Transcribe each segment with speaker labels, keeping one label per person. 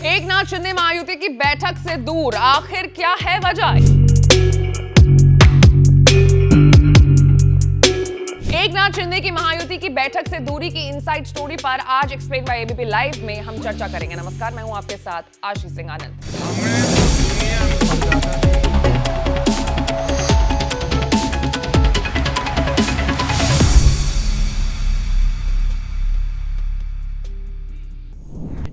Speaker 1: एकनाथ शिंदे महायुति की बैठक से दूर, आखिर क्या है वजह? एकनाथ शिंदे की महायुति की बैठक से दूरी की इनसाइड स्टोरी पर आज एक्सप्लेन बाय एबीपी लाइव में हम चर्चा करेंगे। नमस्कार, मैं हूं आपके साथ आशीष सिंह आनंद।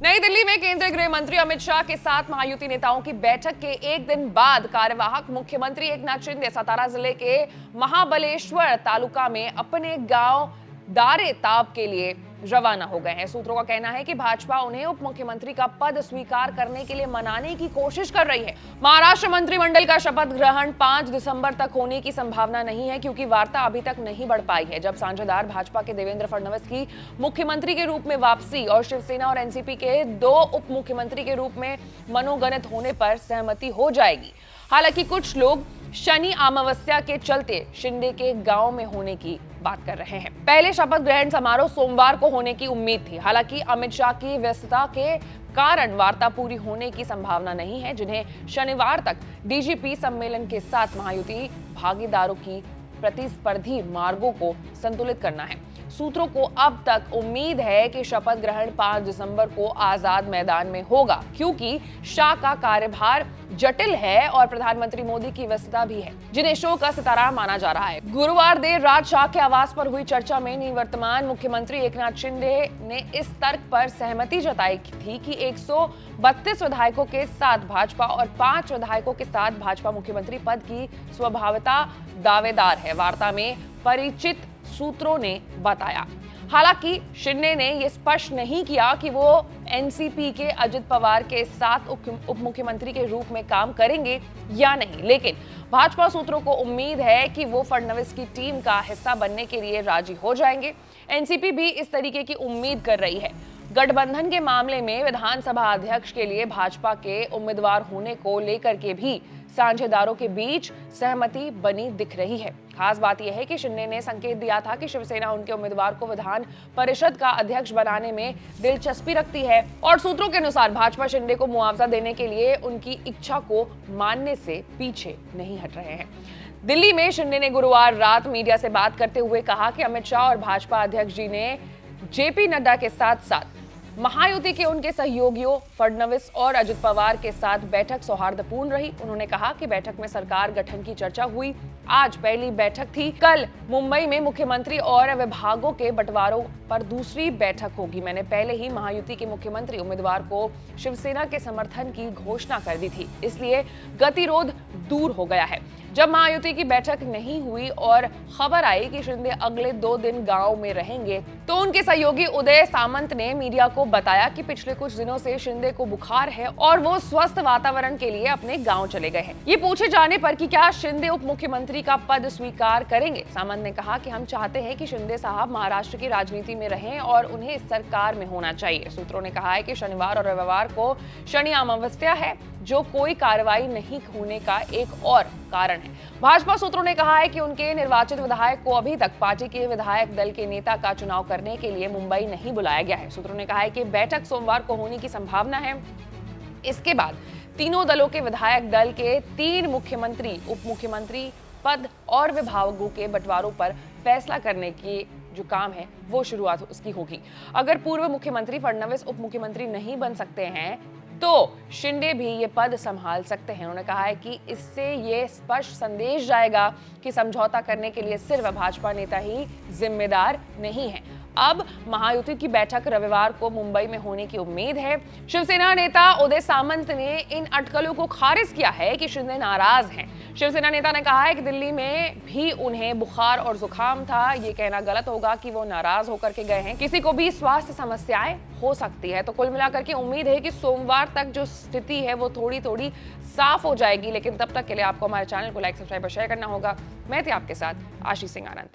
Speaker 1: नई दिल्ली में केंद्रीय गृह मंत्री अमित शाह के साथ महायुति नेताओं की बैठक के एक दिन बाद कार्यवाहक मुख्यमंत्री एकनाथ शिंदे सतारा जिले के महाबलेश्वर तालुका में अपने गांव दारे ताब के लिए रवाना हो गए हैं। सूत्रों का कहना है कि भाजपा उन्हें उप मुख्यमंत्री का पद स्वीकार करने के लिए मनाने की कोशिश कर रही है। महाराष्ट्र मंत्रिमंडल का शपथ ग्रहण 5 दिसंबर तक होने की संभावना नहीं है, क्योंकि वार्ता अभी तक नहीं बढ़ पाई है। जब साझेदार भाजपा के देवेंद्र फडणवीस की मुख्यमंत्री के रूप में वापसी और शिवसेना और एनसीपी के 2 उप मुख्यमंत्री के रूप में मनोगणित होने पर सहमति हो जाएगी। हालांकि कुछ लोग शनि अमावस्या के चलते शिंदे के गांव में होने की बात कर रहे हैं। पहले शपथ ग्रहण समारोह सोमवार को होने की उम्मीद थी। हालांकि अमित शाह की व्यस्तता के कारण वार्ता पूरी होने की संभावना नहीं है, जिन्हें शनिवार तक डीजीपी सम्मेलन के साथ महायुति भागीदारों की प्रतिस्पर्धी मार्गों को संतुलित करना है। सूत्रों को अब तक उम्मीद है कि शपथ ग्रहण 5 दिसंबर को आजाद मैदान में होगा, क्योंकि शाह का कार्यभार जटिल है और प्रधानमंत्री मोदी की व्यस्तता भी है, जिन्हें शो का सितारा माना जा रहा है। गुरुवार देर रात शाह के आवास पर हुई चर्चा में निवर्तमान मुख्यमंत्री एकनाथ शिंदे ने इस तर्क पर सहमति जताई थी कि 132 विधायकों के साथ भाजपा और 5 विधायकों के साथ भाजपा मुख्यमंत्री पद की स्वभावता दावेदार है। वार्ता में परिचित सूत्रों ने बताया। हालांकि शिंदे ने यह स्पष्ट नहीं किया कि वो एनसीपी के अजित पवार के साथ उप मुख्यमंत्री के रूप में काम करेंगे या नहीं, लेकिन भाजपा सूत्रों को उम्मीद है कि वो फडणवीस की टीम का हिस्सा बनने के लिए राजी हो जाएंगे। एनसीपी भी इस तरीके की उम्मीद कर रही है। गठबंधन के मामले में विधानसभा अध्यक्ष के लिए भाजपा के उम्मीदवार होने को लेकर के भी साझेदारों के बीच सहमति बनी दिख रही है। खास बात यह है कि शिंदे ने संकेत दिया था कि शिवसेना उनके उम्मीदवार को विधान परिषद का अध्यक्ष बनाने में दिलचस्पी रखती है, और सूत्रों के अनुसार भाजपा शिंदे को मुआवजा देने के लिए उनकी इच्छा को मानने से पीछे नहीं हट रहे हैं। दिल्ली में शिंदे ने गुरुवार रात मीडिया से बात करते हुए कहा कि अमित शाह और भाजपा अध्यक्ष जी ने जेपी नड्डा के साथ साथ महायुति के उनके सहयोगियों फडणवीस और अजित पवार के साथ बैठक सौहार्दपूर्ण रही। उन्होंने कहा कि बैठक में सरकार गठन की चर्चा हुई। आज पहली बैठक थी, कल मुंबई में मुख्यमंत्री और विभागों के बंटवारों पर दूसरी बैठक होगी। मैंने पहले ही महायुति के मुख्यमंत्री उम्मीदवार को शिवसेना के समर्थन की घोषणा कर दी थी, इसलिए गतिरोध दूर हो गया है। जब महायुति की बैठक नहीं हुई और खबर आई कि शिंदे अगले 2 दिन गांव में रहेंगे, तो उनके सहयोगी उदय सामंत ने मीडिया को बताया कि पिछले कुछ दिनों से शिंदे को बुखार है और वो स्वस्थ वातावरण के लिए अपने गांव चले गए हैं। ये पूछे जाने पर कि क्या शिंदे उप मुख्यमंत्री का पद स्वीकार करेंगे, सामंत ने कहा कि हम चाहते हैं कि शिंदे साहब महाराष्ट्र की राजनीति में रहें और उन्हें इस सरकार में होना चाहिए। सूत्रों ने कहा है कि शनिवार और रविवार को शनि अमावस्या है, जो कोई कार्रवाई नहीं होने का एक और कारण है। भाजपा सूत्रों ने कहा है कि उनके निर्वाचित विधायक को अभी तक पार्टी के विधायक दल के नेता का चुनाव करने के लिए मुंबई नहीं बुलाया गया है। सूत्रों ने कहा है कि बैठक सोमवार को होने की संभावना है। इसके बाद तीनों दलों के विधायक दल के 3 मुख्यमंत्री, उप मुख्यमंत्री पद और विभागों के बंटवारों पर फैसला करने की जो काम है वो शुरुआत उसकी होगी। अगर पूर्व मुख्यमंत्री फडणवीस उप मुख्यमंत्री नहीं बन सकते हैं तो शिंदे भी ये पद संभाल सकते हैं। उन्होंने कहा है कि इससे ये स्पष्ट संदेश जाएगा कि समझौता करने के लिए सिर्फ भाजपा नेता ही जिम्मेदार नहीं है। अब महायुति की बैठक रविवार को मुंबई में होने की उम्मीद है। शिवसेना नेता उदय सामंत ने इन अटकलों को खारिज किया है कि शिंदे नाराज हैं। शिवसेना नेता ने कहा है कि दिल्ली में भी उन्हें बुखार और जुकाम था। ये कहना गलत होगा कि वो नाराज होकर के गए हैं। किसी को भी स्वास्थ्य समस्याएं हो सकती है। तो कुल मिलाकर के उम्मीद है कि सोमवार तक जो स्थिति है वो थोड़ी थोड़ी साफ हो जाएगी, लेकिन तब तक के लिए आपको हमारे चैनल को लाइक, सब्सक्राइब और शेयर करना होगा। मैं थी आपके साथ आशीष सिंह आनंद।